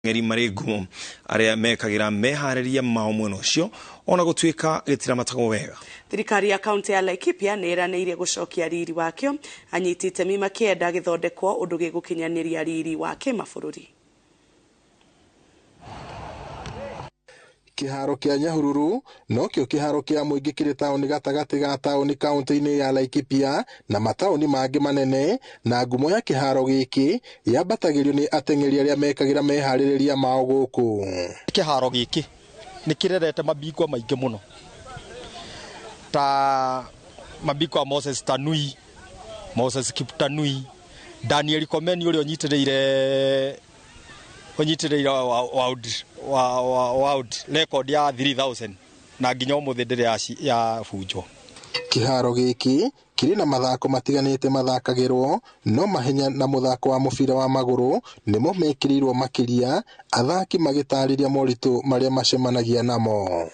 ngeri maringu aria mekagira mehareria mao mwena ucio ona gutuika gitira matago wega. Thirikari ya kaunti ya Laikipia niraneirie gucokia riri wakio anyitite mima kienda githondekwo undu gigukinyaniria riri wa kimabũrũri. Kiharo kia Nyahururu no kio kiharo kia muingi kiri taoni gatagati ga taoni kaunti-ini ya Laikipia na mataoni mangi manene, na ngumo ya kiharo giki yambatagirio ni ateng'eri aria mekagira mehaririria mao guku. Kiharo giki ni kirerete mabingwa maingi muno ta mabingwa Moses Tanui, Moses Kiptanui, Daniel Komeni uri onyitireire world record ya 3000 na nginya umuthindire ya funjo. Kiharo giki kiri na mathako matiganite mathakagirwo, no mahenya na muthako wa mubira wa maguru nimo mekirirwo makiria, athaki magitariria moritu maria macemanagia namo.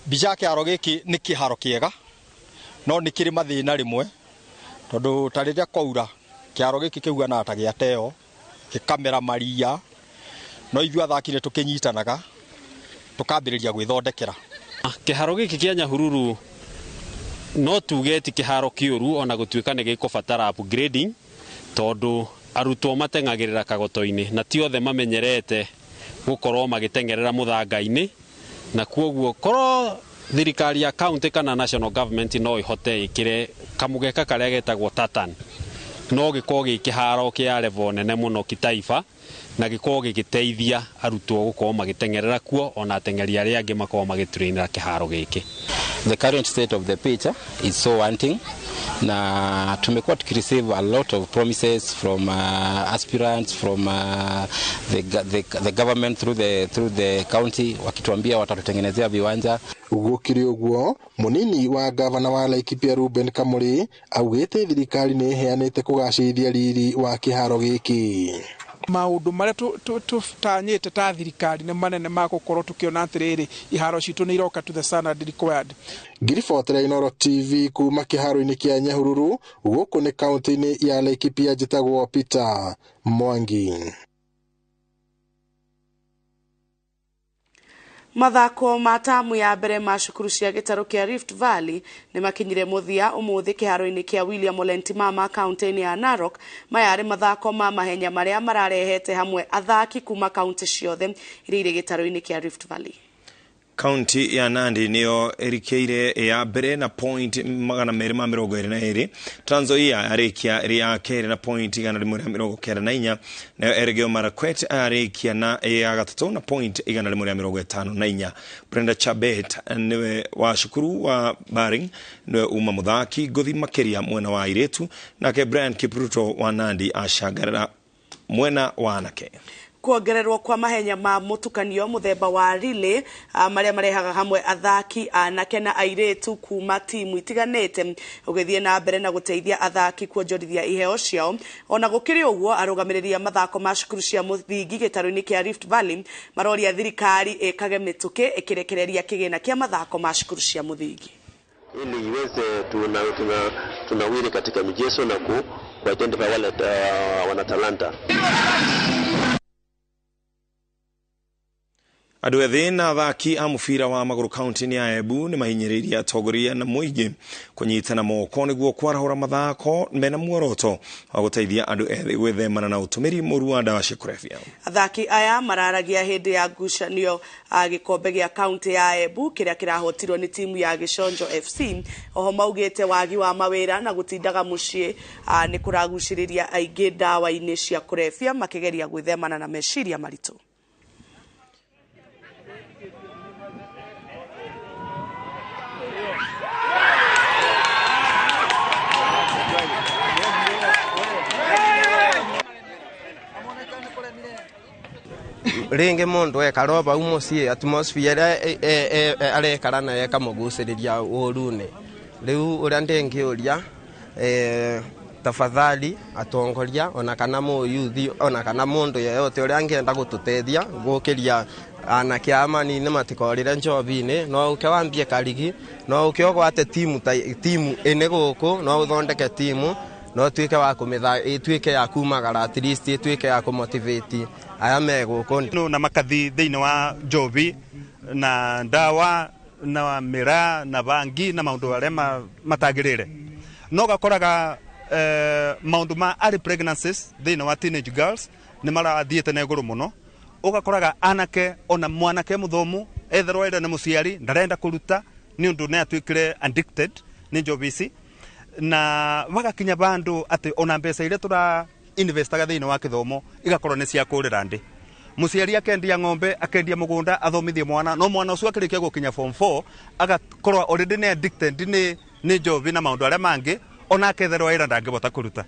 Bija kiharo giki ni kiharo kiega no ni kiri mathina rimwe tondu tariria kwaura kiharo giki kiugana ta giateo gikamera maria, no ithu athaki ne tukinyitanaga tukambiriria gwithondekera. Kiharo giki kia Nyahururu no tugeti kiharo kiuru ona gutuika ne gikubatara upgrading tondu arutwo mateng'agirira kagoto-ini na ti othe mamenyerete gukorwo magitengerera muthanga-ini, na kuoguo korwo thirikari ya county kana national government no ihote ikire kamugeka karia getagwo Tatan no gikorwo gikiharo kia level nene muno kitaifa na gikorwo gigiteithia arutwo gukorwo magitengerera kuo ona ateng'eri aria angi makorwo magitrainira kiharo giki. The current state of the pitch is so wanting, na tumekuwa tukireceive a lot of promises from aspirants from the government through the county wakituambia watatutengenezea viwanja. Gukiri uguo munini wa gavana wa Laikipia Ruben Kamuri augite thirikari ni heanite kugacithia riri wa kiharo giki. Maundu maria tutanyite ta thirikari ne manene ma gukorwo tukiona atiriri iharo citu ni iroka to the standard required. Ngiribotera Inooro TV kuma kiharo-ini kia Nyahururu guku ni kaunti-ini ya Laikipia njitagwo Peter Mwangi. Mathako matamu ya mbere ma cukuru cia gitaro kia Rift Valley ni makinyire muthia umuthi kiharo-ini kia William Olentimama kaunti-ini ya Narok. Mayari mathako ma mahenya maria mararehete hamwe athaki kuma kaunti ciothe iri gitaro-ini kia Rift Valley. County ya Nandi niyo erikeire ya mbere na point 222. Trans Nzoia arikia ya kere na point 194, nayo Elgeyo Marakwet arikia na ya gatatu na point 154. Brenda Chabet niwe wa shukuru wa Baring niwe uma muthaki guthi makiria mwena wa iretu, nake Brian Kipruto wa Nandi ashagarira mwena wa anake. Kuongererwo kwa mahenya ma mutukanio muthemba wa relay maria marehaga hamwe athaki anake na airetu kuma timu itiganete ugithie na mbere na guteithia athaki kuonjorithia iheo ciao. Ona gukiri uguo arugamiriria mathako ma cukuru cia muthingi gitaro-ini kia Rift Valley maroria thirikari ikage mituki ikirekereria kigina kia mathako ma cukuru cia muthingi ili iweze tunawiri katika michezo na ku-identify wale wana talanta. Andu ethĩ na athaki a mubira wa maguru kaunti-ini ya Embu ni mahinyĩrĩirie atongoria na muingi kunyitana moko niguo kwarahũra mathako mena muoroto wa guteithia andu ethĩ gwĩthemana na utumĩri mũru wa ndawa cia kũrebia. Athaki aya mararagia hindi ya ngucanio gikombe gia kaunti ya Embu kiria kirahotirwo ni timu ya Giconjo FC. Oho maugite wagi wa mawĩra na gutindaga mucii ni kuragucĩrĩria aingĩ ndawa-inĩ cia kũrebia makigeria gwĩthemana na meciria maritu. Ringe mundu ekaroba umucie atmosphere arekara na ekamuguciriria urune. Riu uria ndingiuria tafadhali atongoria ona kana muyuthi ona kana mundu yeyote uria angienda gututethia gukiria anake amani ni matikorire njobi-ini no ukewambie karigi no ukiogwate timu ene guku no uthondeke timu no tuike wa kumitha ituike ya kumagara at least ituike ya kumotivate aya meguko na makathi thiini wa njovi na ndawa na mira na bangi na maundu aria matagirire no gakoraga maundu ma early pregnancies thiini wa teenage girls ni marathiite na iguru muno ugakoraga anake ona mwanake muthomu etherwa ira na muciari ndarenda kuruta ni undu ne atwikire addicted ni njovi ici na bagakinya bandu ati ona mbeca ile tura investaga thiini wa kithomo igakorwo ni cia kurira ndi muciari akendia ng'ombe akendia mugunda athomithie mwana no mwana ucio akirikia gukinya form 4 agakorwo already ni addicted ni njovi na maundu aria mangi ona aketherwa ira ndangibota kuruta.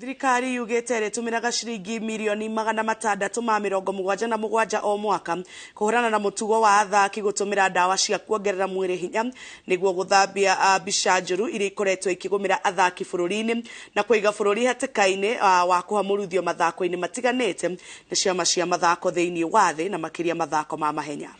Thirikari yugite ritumiraga ciringi milioni 677 o mwaka kuhurana na mutugo wa athaki gutumira ndawa cia kuongerera mwiri hinya niguo guthambia mbica njuru iria ikoretwo ikigumira athaki bururi-ini na kuiga bururi hatikaini wa kuhamuruthio mathako-ini matiganite ni ciama cia mathako thiini wa thi na makiria mathako ma mahenya.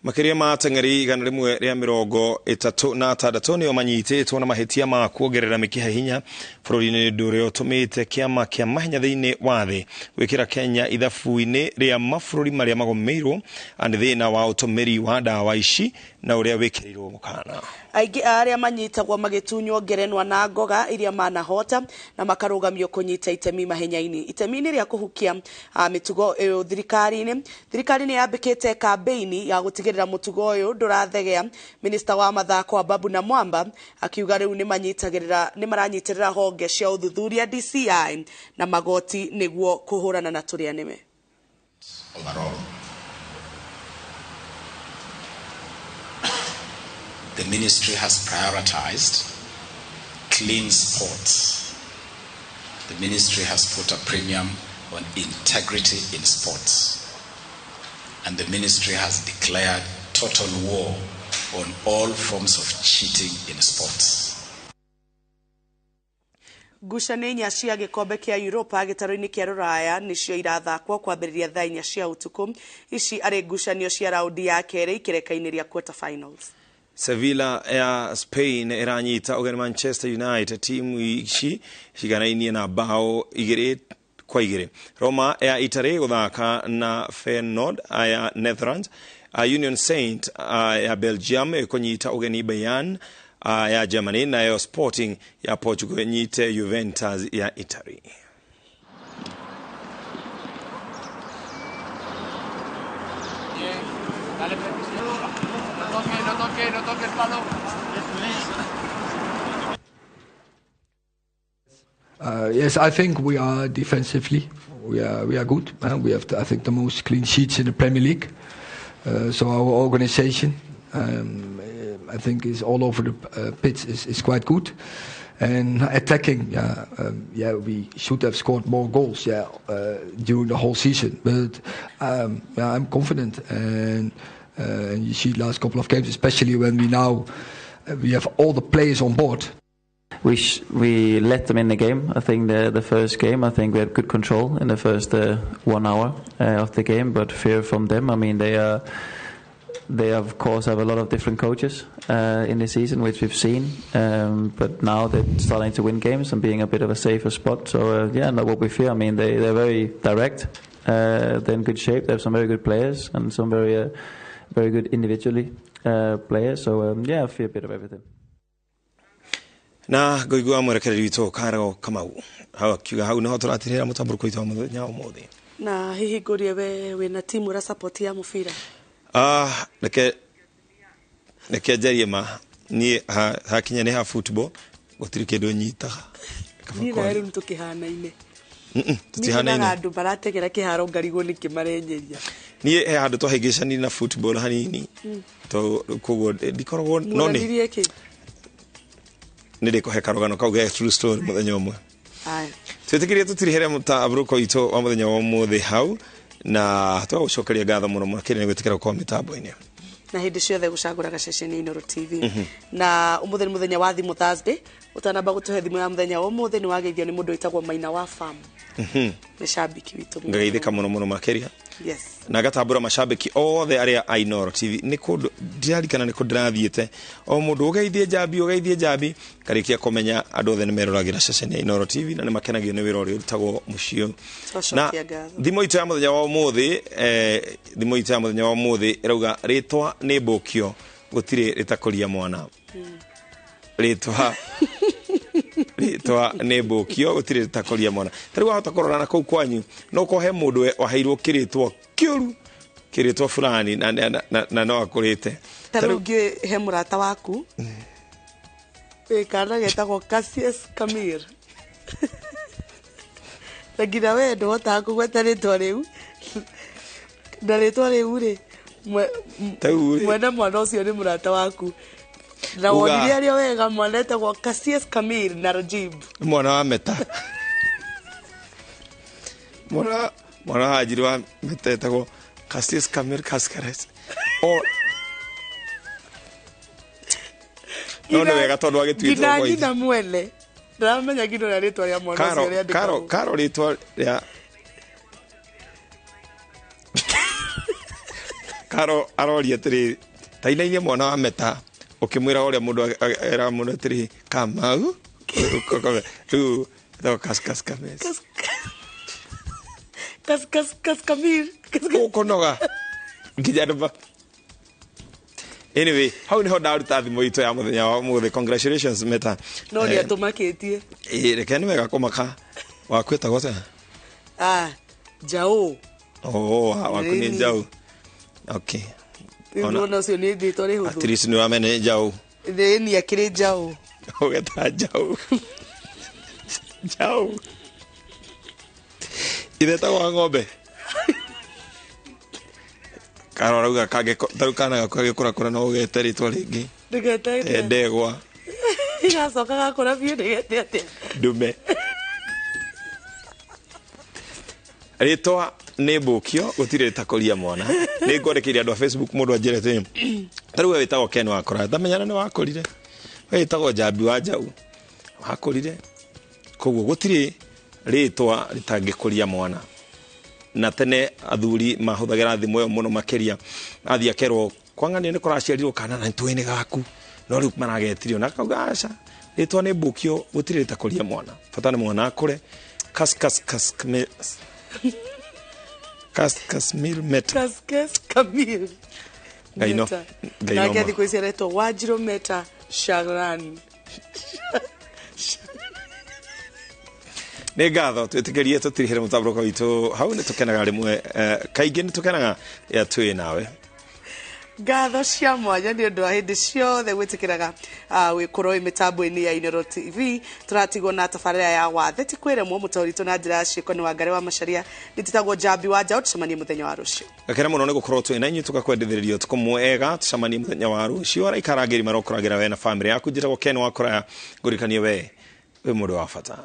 Makiria ma teng'eri 136 nio manyitetwo na mahitia ma kuongerera mikiha hinya bururi-ini ndurio tumite kiama kia mahenya thiini wa thi gwikira Kenya ithabu-ini ria mabũrũri maria magomeirwo and thina wa utumiri wa ndawa ici na uria wikirirwo mukana. Aingi aria manyitagwo magitunywo ngerenwa na ngoga iria manahota na makarugamio kunyita itemi mahenya-ini. Itemi-ini ria kuhukia mitugo thirikari ni yambikite kampeini ya gutigirira mutugo uyu ndurathegea. Minister wa mathako Ababu na Mwamba akiuga riu ni maranyitirira honge cia uthuthuria DCI na magoti niguo kuhurana na turia nime. Overall, the ministry has prioritized clean sports. The ministry has put a premium on integrity in sports. And the ministry has declared total war on all forms of cheating in sports. Ngucanio cia gikombe kia Europa gitaro-ini kia Ruraya nicio irathakwo kwambiriria thaa 4 cia utuku. Ici ari ngucanio cia raundi ya keri ikireka-ini ria quarter finals. Sevilla ya Spain iranyita ugeni Manchester United, timu ici ciganaine na bao 2-2. Roma ya Italy guthaka na Feyenoord ya Netherlands. Union Saint ya Belgium ikunyita ugeni Bayern ya Germany, nayo Sporting ya Portugal nyite Juventus ya Italy. No toque el palo. Yes, I think we are defensively. We are good. We have, I think, the most clean sheets in the Premier League. So our organization, I think, is all over the pitch is quite good. And attacking, we should have scored more goals, during the whole season. But I'm confident, and you see the last couple of games, especially when we have all the players on board. We let them in the game. I think the first game, I think we had good control in the first 1 hour of the game, but fear from them. I mean, they of course have a lot of different coaches in the season, which we've seen, but now they're starting to win games and being a bit of a safer spot. So not what we fear. I mean, they're very direct. They're in good shape. They have some very good players and some very good individually players. So I fear a bit of everything. Na goigua mwerekeri wito Karo Kamau hakiuga hau niho turatirira mutamburuko wito muthenya umuthi. Na hihi ngurie we na timu ra support ya mufira leke jarie ma ni hakinya ni ha football gutiri kindu nyitaga ni na ru tukihana-ine tutihana-ine andu barategera kiharo ngarigo ni kimarenyeria ni handu twahingicani na football hanini to kugo ndikoragwo no ni nire ko hekarogano kauga true story muthenya umwe twitikirie tutirihere mutamburuko wito wa muthenya wa umuthi hau na twagucokeria ngatho muno makire gwitikira kwa mitambo-ini na hindi ciothe gucaguraga ceceni Inooro TV na umuthi ni muthenya wa thimu Thursday utanamba gutuhe thimu ya muthenya wa umuthi ni wageithio ni mundu witagwo Maina wa Farm ni shabiki witu ngaithika muno makiria Yes. Na gatambura mashabiki othe aria a Inooro TV ni kundu ndirarikana ni kundrathiete o mundu ugeithie Njambi karikia kumenya andu othe ni meroragira ceceni ya Inooro TV na ni makenagio ni wira uria urutagwo mucio na thimo itu ya muthenya wa umuthi irauga ritwa ni mbukio gutire ritakuria mwana ritwa ni mbukio gutire ritakuria mwana tari wahota kurorana kuu kwanyu no ko he mundu waheirwo kiritwo kiuru kiritwo fulani na no akurite tarungi he murata waku kana getagwo Cassius Kamir ngira we ndota kugweta ritwa riu na ritwa riu ri mwana mwana ucio ni murata waku na wonire aria wega mwana etagwo Cassius Kamir na Rajib mwana wa Meta mwana hajiri wa Meta etagwo Cassius Kamir Kaskares no wega tondu agitwitwo kwa ngina mwele ndamenya ngino na ritwa ria mwana ucio ria Karo ritwa ria Karo aroria tiri tainainie mwana wa Meta ukimwira uria mundu era mundu tiri Kamau tu do Kaskas Kamir Kamir ukonoga ngijadba. Anyway, how ni ndaruta thimo itu ya muthenya wa muthi. Congratulations Meta. No ni atumakitie reke ni wega kumaka wakwita gote Jao wakuni Jao. Okay. Ona sio ni ndito ri huthu. At least ni wamene Jao. Ni akire Jao. Ogeta Jao. Jao. Ideta wa ng'ombe. Karo rauga kage tarukana kage kura no ugete ritwa ringi. Ndegete. Ndegwa. Igacoka gakora biu ndegete ate. Ndume. Ritwa ni mbukio gutire takoria mwana ni ngorekeria andu a Facebook mundu anjirete taruga witagwo Ken wakora ndamenyana ni wakorire witagwo Njambi wa Njau wakorire koguo gutire ritwa ritangikuria mwana na tene athuri mahuthagira thimu yo muno makeria athia akerwo kwang'ania ni kuraciarirwo kana na ntwene gaku no riu maragetirio na kauga aca ritwa ni mbukio gutire ritakuria mwana fatana mwana akure Kaskas Meta. Kaskas Kamir. Gaino. Na kiathi kwisi reto Wajiro Meta Shagran. Nĩ ngatho twĩtĩkĩrie tũtirihĩre mũtambuko witũ hau nĩ tũkenaga rĩmwe kaingĩ nĩ tũkenaga ya twĩ nawe ngatho cia mwanya nĩ ũndũ wa hĩndĩ ciothe gwĩtĩkĩraga wĩkorwo mĩtambo-inĩ ya Inooro TV tũratigwo na tabarĩra ya wathe ti kwĩremwo mũtaũritũ na njĩra ciĩko nĩ Wangari wa Macharia nĩtĩtagwo Njambi wa Njau tũcemanie mũthenya wa rũciũ gakena mũno nĩ gũkorwo twĩ na inyuĩ tũgakwendithĩrĩrio ũtukũ mwega tũcemanie mũthenya wa rũciũ araikarangĩri marokũragĩra we na famĩlĩ yaku njĩtagwo Ken Wakora ngũrikanie we wĩ mũndũ wa bata.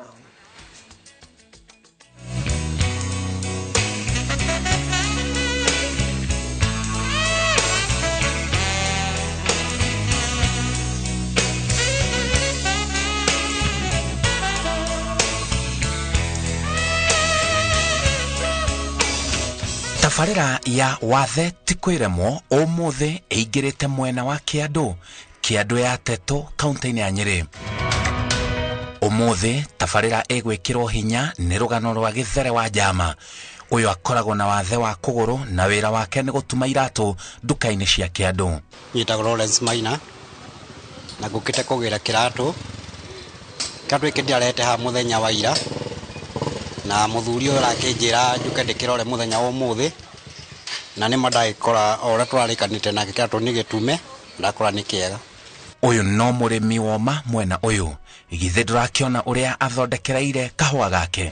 Tabarĩra ya wathe ti kwĩremwo ũmũthĩ ĩingĩrĩte mwena wa Kĩandũ ya Teto kaunti-inĩ ya Nyĩrĩ. Ũmũthĩ tabarĩra ĩgwĩkĩrwo hinya nĩ rũgano rwa Gĩthere wa Njama ũyũ akoragwo na wathe wa kũgũrũ na wĩra wake nĩ gũtuma iratũ nduka-inĩ cia Kĩandũ. Nyitagwo Lawrence Maina na ngũkĩte kũgĩra kĩratũ gĩkĩ ndĩarete ha mũthenya wa ira na mũthuri ũyũ arakĩnjĩra njuke ndĩkĩrore mũthenya wa ũmũthĩ na nĩ mandagĩkora o ũrĩa tũrarĩkanĩte nake kĩratũ nĩ gĩtume ndakora nĩ kĩega. Ũyũ no mũrĩmi woma mwena ũyũ githĩ ndũrakĩona ũrĩa athondekereire kahũa gake.